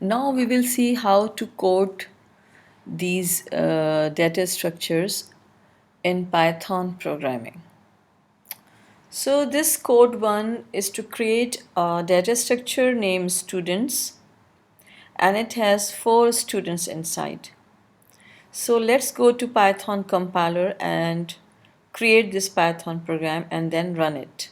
Now we will see how to code these data structures in Python programming. So this code one is to create a data structure named students, and it has 4 students inside. So let's go to Python compiler and create this Python program and then run it.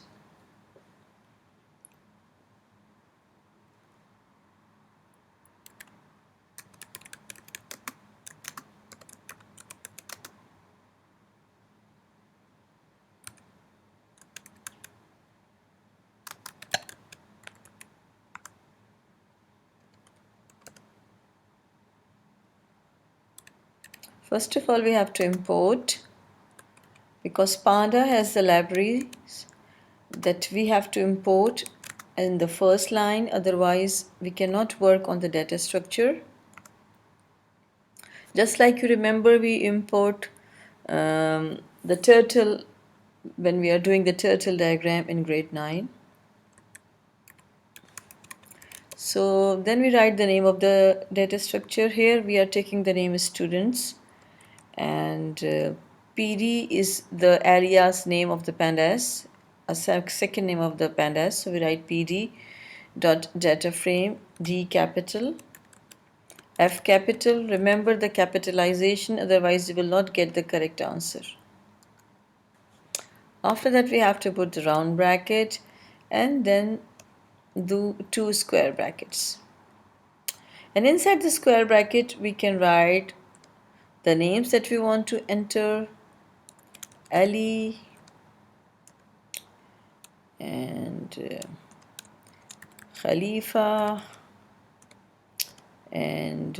First of all, we have to import, because Panda has the libraries that we have to import in the first line, otherwise we cannot work on the data structure. Just like you remember, we import the turtle when we are doing the turtle diagram in grade 9. So then we write the name of the data structure. Here we are taking the name as students, and PD is the alias name of the pandas, a second name of the pandas. So we write PD dot data frame, D capital, F capital. Remember the capitalization, otherwise you will not get the correct answer. After that we have to put the round bracket and then do 2 square brackets. And inside the square bracket we can write the names that we want to enter: Ali and Khalifa and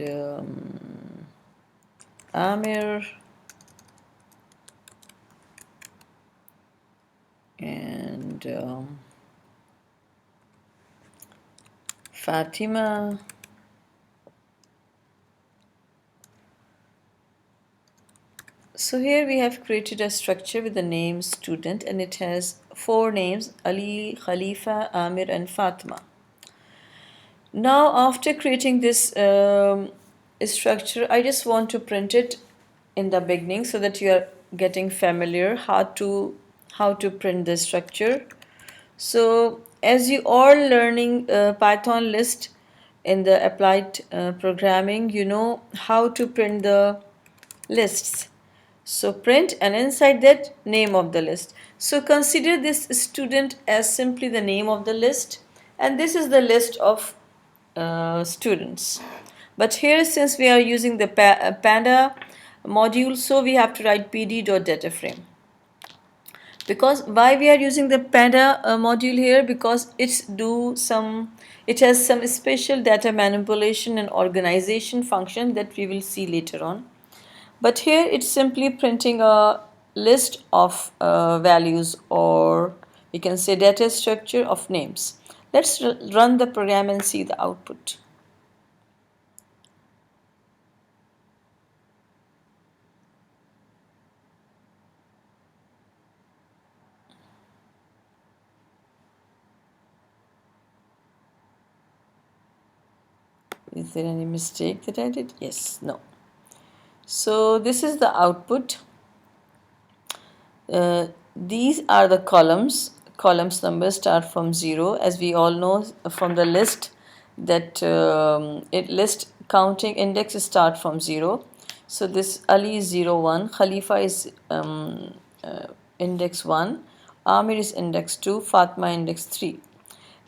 Amir and Fatima So here we have created a structure with the name student, and it has 4 names: Ali, Khalifa, Amir and Fatima. Now after creating this structure, I just want to print it in the beginning so that you are getting familiar how to print the structure. So as you are learning Python list in the applied programming, you know how to print the lists. So print, and inside that, name of the list. So consider this student as simply the name of the list, and this is the list of students. But here, since we are using the Panda module, so we have to write pd.dataframe. Because why we are using the Panda module here? Because it has some special data manipulation and organization function that we will see later on. But here it's simply printing a list of values, or we can say data structure of names. Let's run the program and see the output. Is there any mistake that I did? Yes, no. So this is the output. These are the columns. Columns numbers start from 0, as we all know from the list that it list counting index start from 0. So this Ali is 0, 1, Khalifa is index 1, Amir is index 2, Fatma index 3.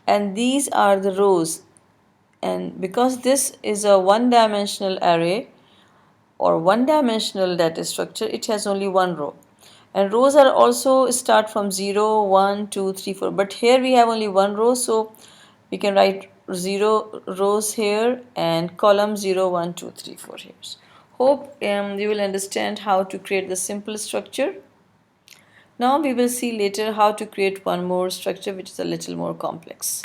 And these are the rows. And because this is a one-dimensional array or one-dimensional data structure, it has only one row. And rows are also start from 0, 1, 2, 3, 4. But here we have only one row, so we can write 0 rows here and column 0, 1, 2, 3, 4 here. Hope you will understand how to create the simple structure. Now we will see later how to create one more structure which is a little more complex.